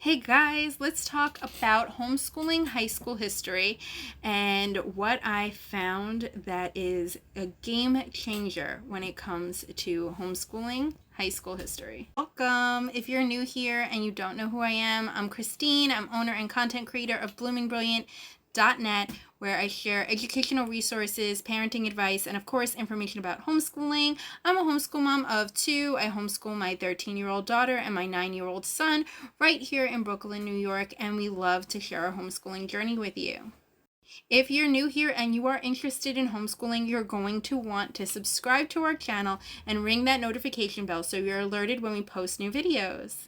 Hey guys, let's talk about homeschooling high school history and what I found that is a game changer when it comes to homeschooling high school history. Welcome! If you're new here and you don't know who I am, I'm Christine. I'm owner and content creator of bloomingbrilliant.net, where I share educational resources, parenting advice, and of course information about homeschooling. I'm a homeschool mom of two. I homeschool my 13-year-old daughter and my 9-year-old son right here in Brooklyn, New York, and we love to share our homeschooling journey with you. If you're new here and you are interested in homeschooling, you're going to want to subscribe to our channel and ring that notification bell so you're alerted when we post new videos.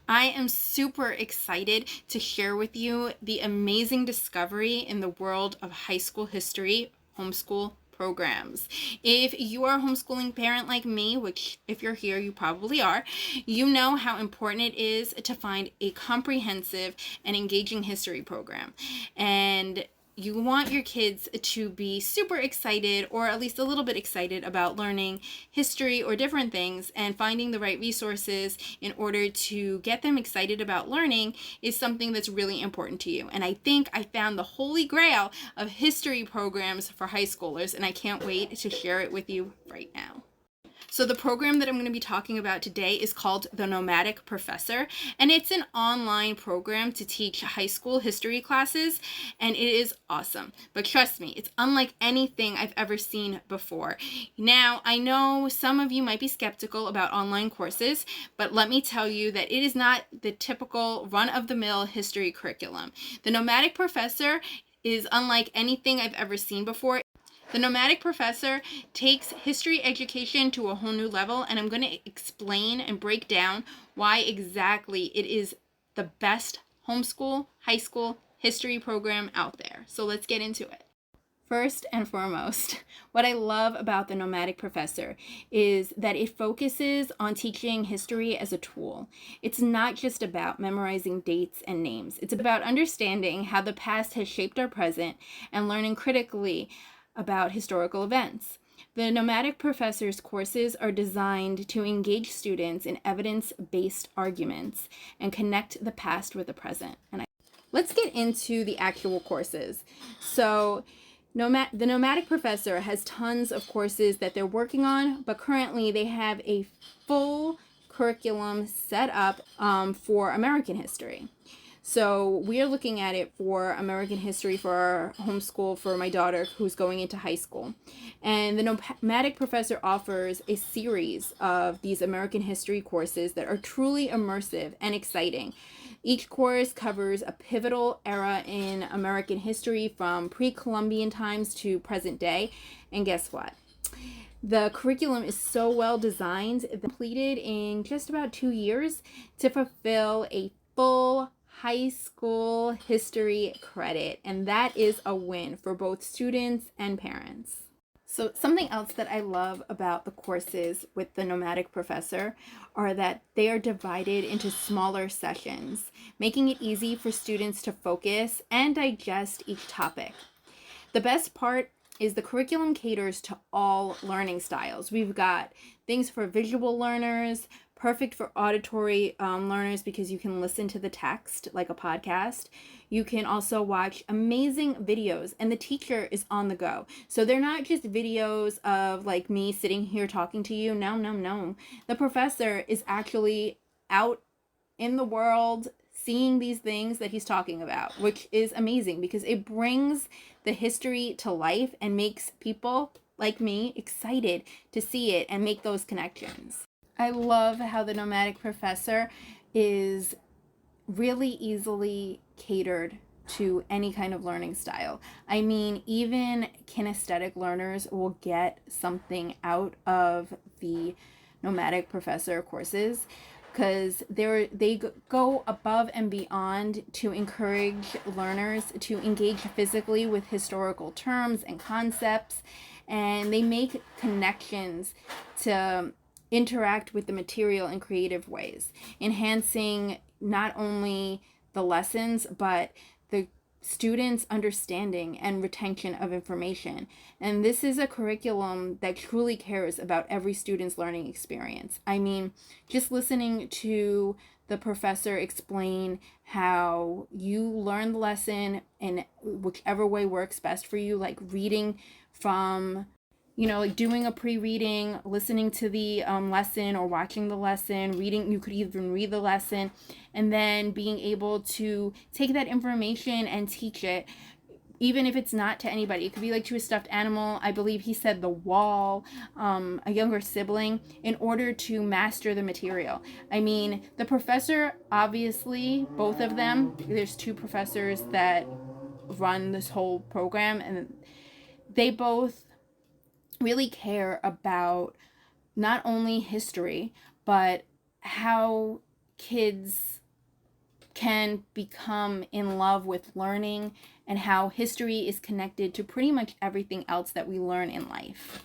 I am super excited to share with you the amazing discovery in the world of high school history homeschool programs. If you are a homeschooling parent like me, which if you're here, you probably are, you know how important it is to find a comprehensive and engaging history program. And you want your kids to be super excited, or at least a little bit excited, about learning history or different things, and finding the right resources in order to get them excited about learning is something that's really important to you. And I think I found the holy grail of history programs for high schoolers, and I can't wait to share it with you right now. So the program that I'm going to be talking about today is called the Nomadic Professor, and it's an online program to teach high school history classes, and it is awesome. But trust me, it's unlike anything I've ever seen before. Now, I know some of you might be skeptical about online courses, but let me tell you that it is not the typical run-of-the-mill history curriculum. The Nomadic Professor is unlike anything I've ever seen before. The Nomadic Professor takes history education to a whole new level, and I'm going to explain and break down why exactly it is the best homeschool high school history program out there. So let's get into it. First and foremost, what I love about the Nomadic Professor is that it focuses on teaching history as a tool. It's not just about memorizing dates and names. It's about understanding how the past has shaped our present and learning critically about historical events. The Nomadic Professor's courses are designed to engage students in evidence-based arguments and connect the past with the present. Let's get into the actual courses. So the Nomadic Professor has tons of courses that they're working on, but currently they have a full curriculum set up for American history. So we are looking at it for American history for our homeschool for my daughter who's going into high school. And the Nomadic Professor offers a series of these American history courses that are truly immersive and exciting. Each course covers a pivotal era in American history from pre-Columbian times to present day. And guess what? The curriculum is so well designed, completed in just about 2 years to fulfill a full high school history credit, and that is a win for both students and parents. So something else that I love about the courses with the Nomadic Professor are that they are divided into smaller sessions, making it easy for students to focus and digest each topic. The best part is the curriculum caters to all learning styles. We've got things for visual learners, perfect for auditory learners because you can listen to the text like a podcast. You can also watch amazing videos, and the teacher is on the go. So they're not just videos of like me sitting here talking to you. No. The professor is actually out in the world seeing these things that he's talking about, which is amazing because it brings the history to life and makes people like me excited to see it and make those connections. I love how the Nomadic Professor is really easily catered to any kind of learning style. I mean, even kinesthetic learners will get something out of the Nomadic Professor courses because they go above and beyond to encourage learners to engage physically with historical terms and concepts, and they make connections to interact with the material in creative ways, enhancing not only the lessons but the students' understanding and retention of information. And this is a curriculum that truly cares about every student's learning experience. I mean, just listening to the professor explain how you learn the lesson in whichever way works best for you, like reading from, like doing a pre-reading, listening to the lesson, or watching the lesson, reading. You could even read the lesson, and then being able to take that information and teach it, even if it's not to anybody. It could be like to a stuffed animal. I believe he said the wall, a younger sibling, in order to master the material. I mean, the professor, obviously, both of them, there's two professors that run this whole program, and they both really care about not only history, but how kids can become in love with learning, and how history is connected to pretty much everything else that we learn in life.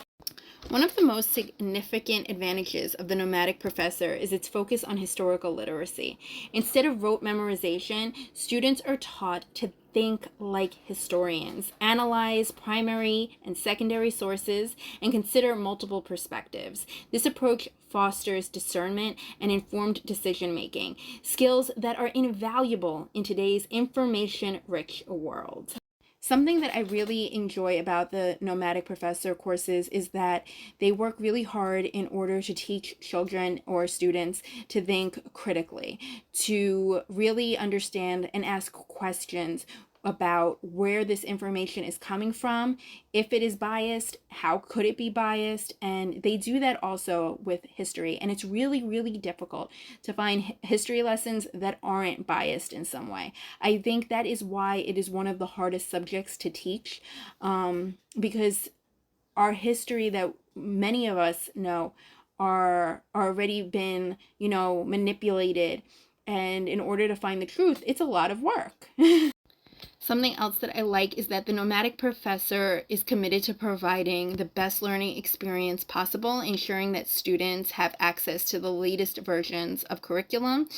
One of the most significant advantages of the Nomadic Professor is its focus on historical literacy. Instead of rote memorization, students are taught to think like historians, analyze primary and secondary sources, and consider multiple perspectives. This approach fosters discernment and informed decision-making, skills that are invaluable in today's information-rich world. Something that I really enjoy about the Nomadic Professor courses is that they work really hard in order to teach children or students to think critically, to really understand and ask questions about where this information is coming from, if it is biased, how could it be biased, and they do that also with history. And it's really, really difficult to find history lessons that aren't biased in some way. I think that is why it is one of the hardest subjects to teach, because our history that many of us know are already been, manipulated. And in order to find the truth, it's a lot of work. Something else that I like is that the Nomadic Professor is committed to providing the best learning experience possible, ensuring that students have access to the latest versions of curriculum.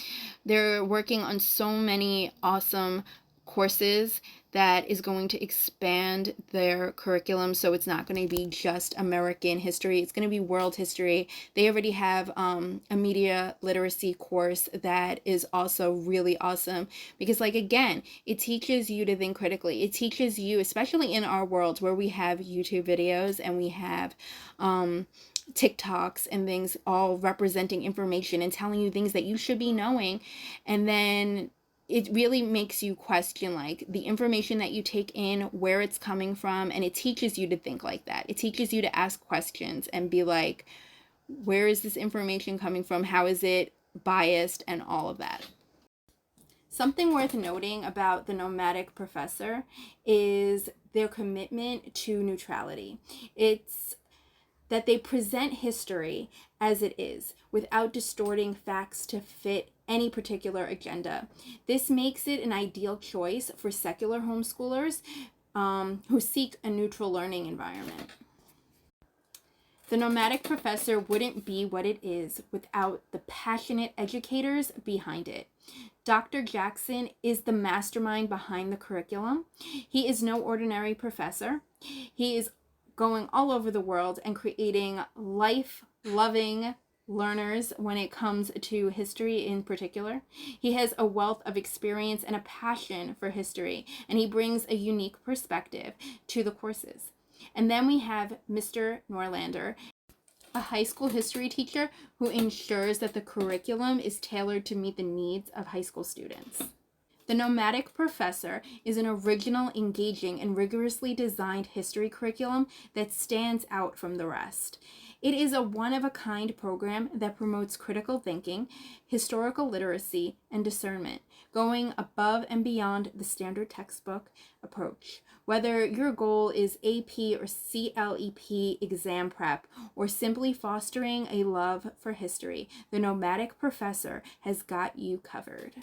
They're working on so many awesome courses that is going to expand their curriculum, so it's not going to be just American history, it's going to be world history. They already have a media literacy course that is also really awesome, because again, it teaches you to think critically. It teaches you, especially in our world where we have YouTube videos and we have TikToks and things all representing information and telling you things that you should be knowing, and then it really makes you question the information that you take in, where it's coming from, and it teaches you to think like that. It teaches you to ask questions and be like, where is this information coming from? How is it biased? And all of that. Something worth noting about the Nomadic Professor is their commitment to neutrality. It's that they present history as it is, without distorting facts to fit any particular agenda. This makes it an ideal choice for secular homeschoolers who seek a neutral learning environment. The Nomadic Professor wouldn't be what it is without the passionate educators behind it. Dr. Jackson is the mastermind behind the curriculum. He is no ordinary professor. He is going all over the world and creating life-loving learners when it comes to history in particular. He has a wealth of experience and a passion for history, and he brings a unique perspective to the courses. And then we have Mr. Norlander, a high school history teacher who ensures that the curriculum is tailored to meet the needs of high school students. The Nomadic Professor is an original, engaging, and rigorously designed history curriculum that stands out from the rest. It is a one-of-a-kind program that promotes critical thinking, historical literacy, and discernment, going above and beyond the standard textbook approach. Whether your goal is AP or CLEP exam prep, or simply fostering a love for history, the Nomadic Professor has got you covered.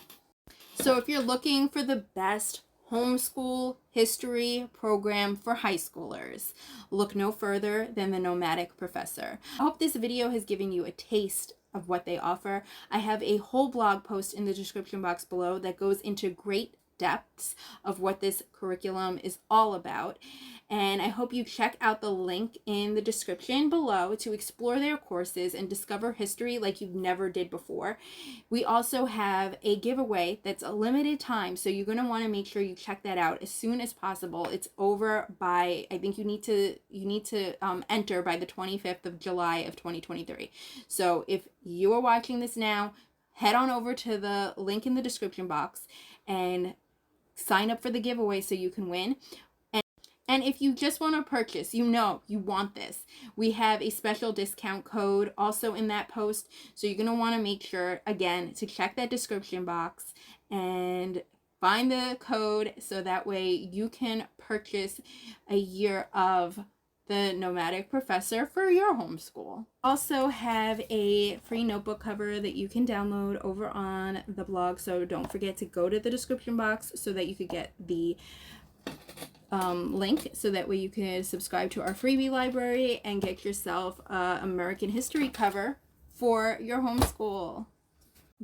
So if you're looking for the best homeschool history program for high schoolers, look no further than the Nomadic Professor. I hope this video has given you a taste of what they offer. I have a whole blog post in the description box below that goes into great depths of what this curriculum is all about. And I hope you check out the link in the description below to explore their courses and discover history like you've never did before. We also have a giveaway that's a limited time, so you're going to want to make sure you check that out as soon as possible. It's over by, I think you need to enter by the 25th of July of 2023. So if you are watching this now, head on over to the link in the description box and sign up for the giveaway so you can win. And if you just want to purchase, you want this, we have a special discount code also in that post. So you're going to want to make sure, again, to check that description box and find the code so that way you can purchase a year of the Nomadic Professor for your homeschool. Also have a free notebook cover that you can download over on the blog. So don't forget to go to the description box so that you could get the link, so that way you can subscribe to our freebie library and get yourself American history cover for your homeschool.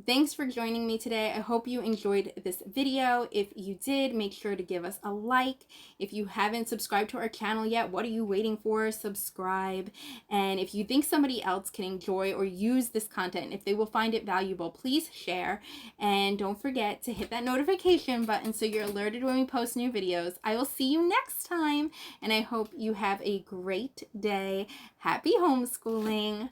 Thanks for joining me today. I hope you enjoyed this video. If you did, make sure to give us a like. If you haven't subscribed to our channel yet, what are you waiting for? Subscribe. And if you think somebody else can enjoy or use this content, if they will find it valuable, please share. And don't forget to hit that notification button so you're alerted when we post new videos. I will see you next time, and I hope you have a great day. Happy homeschooling.